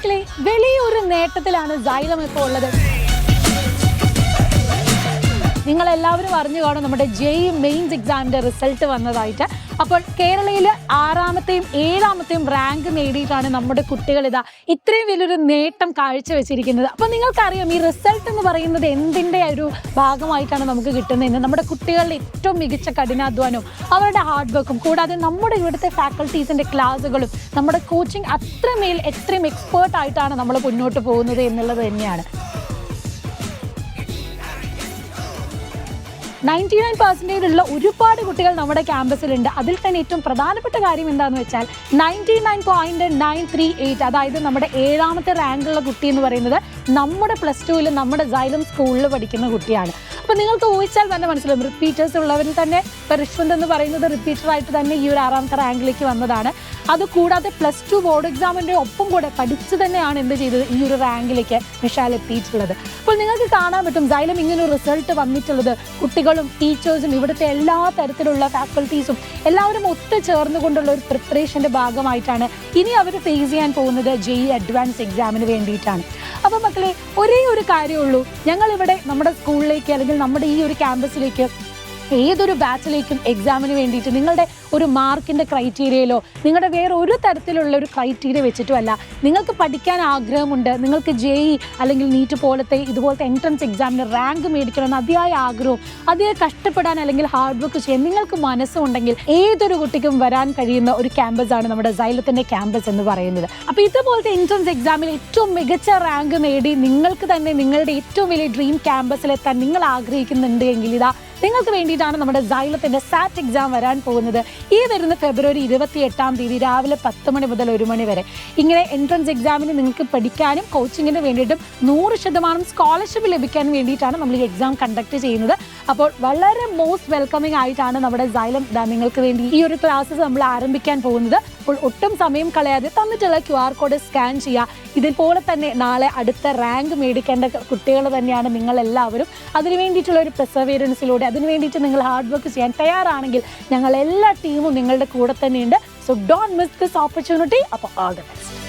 മക്കളെ വലിയൊരു നേട്ടത്തിലാണ് Xylem ഇപ്പോൾ ഉള്ളത്. നിങ്ങളെല്ലാവരും അറിഞ്ഞു കാണും നമ്മുടെ JEE മെയിൻസ് എക്സാമിൻ്റെ റിസൾട്ട് വന്നതായിട്ട്. അപ്പോൾ കേരളയിൽ 6ാമത്തെയും 7ാമത്തെയും റാങ്ക് നേടിയിട്ടാണ് നമ്മുടെ കുട്ടികൾ ഇത്രയും വലിയൊരു നേട്ടം കാഴ്ചവെച്ചിരിക്കുന്നത്. അപ്പോൾ നിങ്ങൾക്കറിയാം ഈ റിസൾട്ട് എന്ന് പറയുന്നത് എന്തിൻ്റെ ഒരു ഭാഗമായിട്ടാണ് നമുക്ക് കിട്ടുന്നതെന്ന്. നമ്മുടെ കുട്ടികളുടെ ഏറ്റവും മികച്ച കഠിനാധ്വാനവും അവരുടെ ഹാർഡ് വർക്കും കൂടാതെ നമ്മുടെ ഇവിടുത്തെ ഫാക്കൽറ്റീസിൻ്റെ ക്ലാസ്സുകളും നമ്മുടെ കോച്ചിങ് എത്രയും എക്സ്പേർട്ടായിട്ടാണ് നമ്മൾ മുന്നോട്ട് പോകുന്നത് എന്നുള്ളത് തന്നെയാണ്. 99% ഉള്ള ഒരുപാട് കുട്ടികൾ നമ്മുടെ ക്യാമ്പസിലുണ്ട്. അതിൽ തന്നെ ഏറ്റവും പ്രധാനപ്പെട്ട കാര്യം എന്താണെന്ന് വെച്ചാൽ 99.938, അതായത് നമ്മുടെ 7ാമത്തെ റാങ്കുള്ള കുട്ടി എന്ന് പറയുന്നത് നമ്മുടെ +2 നമ്മുടെ Xylem സ്കൂളിൽ പഠിക്കുന്ന കുട്ടിയാണ്. അപ്പോൾ നിങ്ങൾക്ക് ഊഹിച്ചാൽ തന്നെ മനസ്സിലാവും, റിപ്പീറ്റേഴ്സ് ഉള്ളവരിൽ തന്നെ ഇപ്പോൾ ഋഷ്വന്ത് എന്ന് പറയുന്നത് റിപ്പീറ്ററായിട്ട് തന്നെ ഈ ഒരു 6ാമത്തെ റാങ്കിലേക്ക് വന്നതാണ്. അതുകൂടാതെ +2 ബോർഡ് എക്സാമിൻ്റെ ഒപ്പം കൂടെ പഠിച്ച് തന്നെയാണ് എന്ത് ചെയ്തത് ഈ ഒരു റാങ്കിലേക്ക് വിശാൽ എത്തിയിട്ടുള്ളത്. അപ്പോൾ നിങ്ങൾക്ക് കാണാൻ പറ്റും Xylem ഇങ്ങനൊരു റിസൾട്ട് വന്നിട്ടുള്ളത് കുട്ടികളും ടീച്ചേഴ്സും ഇവിടുത്തെ എല്ലാ തരത്തിലുള്ള ഫാക്കൽറ്റീസും എല്ലാവരും ഒത്തുചേർന്നുകൊണ്ടുള്ള ഒരു പ്രിപ്പറേഷൻ്റെ ഭാഗമായിട്ടാണ്. ഇനി അവർ ഫേസ് ചെയ്യാൻ പോകുന്നത് JEE അഡ്വാൻസ് എക്സാമിന് വേണ്ടിയിട്ടാണ്. അപ്പോൾ മക്കളെ ഒരേ ഒരു കാര്യമുള്ളൂ, ഞങ്ങളിവിടെ നമ്മുടെ സ്കൂളിലേക്ക് അല്ലെങ്കിൽ നമ്മുടെ ഈ ഒരു ക്യാമ്പസിലേക്ക് ഏതൊരു ബാച്ചിലേക്കും എക്സാമിന് വേണ്ടിയിട്ട് നിങ്ങളുടെ ഒരു മാർക്കിൻ്റെ ക്രൈറ്റീരിയയിലോ നിങ്ങളുടെ വേറെ ഒരു തരത്തിലുള്ള ഒരു ക്രൈറ്റീരിയ വെച്ചിട്ടുമല്ല, നിങ്ങൾക്ക് പഠിക്കാൻ ആഗ്രഹമുണ്ട്, നിങ്ങൾക്ക് JEE അല്ലെങ്കിൽ നീറ്റ് പോലത്തെ ഇതുപോലത്തെ എൻട്രൻസ് എക്സാമിന് റാങ്ക് മേടിക്കണമെന്ന് അതിയായ ആഗ്രഹവും അതിയായി കഷ്ടപ്പെടാൻ അല്ലെങ്കിൽ ഹാർഡ് വർക്ക് ചെയ്യാൻ നിങ്ങൾക്ക് മനസ്സുണ്ടെങ്കിൽ ഏതൊരു കുട്ടിക്കും വരാൻ കഴിയുന്ന ഒരു ക്യാമ്പസാണ് നമ്മുടെ Xylemത്തിൻ്റെ ക്യാമ്പസ് എന്ന് പറയുന്നത്. അപ്പോൾ ഇതുപോലത്തെ എൻട്രൻസ് എക്സാമിൽ ഏറ്റവും മികച്ച റാങ്ക് നേടി നിങ്ങൾക്ക് തന്നെ നിങ്ങളുടെ ഏറ്റവും വലിയ ഡ്രീം ക്യാമ്പസിലെത്താൻ നിങ്ങൾ ആഗ്രഹിക്കുന്നുണ്ട് എങ്കിൽ നിങ്ങൾക്ക് വേണ്ടിയിട്ടാണ് നമ്മുടെ Xylemത്തിൻ്റെ SAT എക്സാം വരാൻ പോകുന്നത്. ഈ വരുന്ന ഫെബ്രുവരി 28-ാം തീയതി രാവിലെ 10 മണി മുതൽ 1 മണി വരെ. ഇങ്ങനെ എൻട്രൻസ് എക്സാമിന് നിങ്ങൾക്ക് പഠിക്കാനും കോച്ചിങ്ങിന് വേണ്ടിയിട്ടും 100% സ്കോളർഷിപ്പ് ലഭിക്കാൻ വേണ്ടിയിട്ടാണ് നമ്മൾ ഈ എക്സാം കണ്ടക്ട് ചെയ്യുന്നത്. അപ്പോൾ വളരെ മോസ്റ്റ് വെൽക്കമിങ് ആയിട്ടാണ് നമ്മുടെ Xylem നിങ്ങൾക്ക് വേണ്ടി ഈ ഒരു ക്ലാസ്സസ് നമ്മൾ ആരംഭിക്കാൻ പോകുന്നത്. അപ്പോൾ ഒട്ടും സമയം കളയാതെ തന്നിട്ടുള്ള QR കോഡ് സ്കാൻ ചെയ്യുക. ഇതുപോലെ തന്നെ നാളെ അടുത്ത റാങ്ക് മേടിക്കേണ്ട കുട്ടികൾ തന്നെയാണ് നിങ്ങളെല്ലാവരും. അതിനു വേണ്ടിയിട്ടുള്ള ഒരു പെർസവേറൻസിലൂടെ അതിനു വേണ്ടിയിട്ട് നിങ്ങൾ ഹാർഡ് വർക്ക് ചെയ്യാൻ തയ്യാറാണെങ്കിൽ ഞങ്ങൾ എല്ലാ ടീമും നിങ്ങളുടെ കൂടെ തന്നെയുണ്ട്. So don't miss this opportunity. അപ്പോൾ ഓൾ ദി ബെസ്റ്റ്.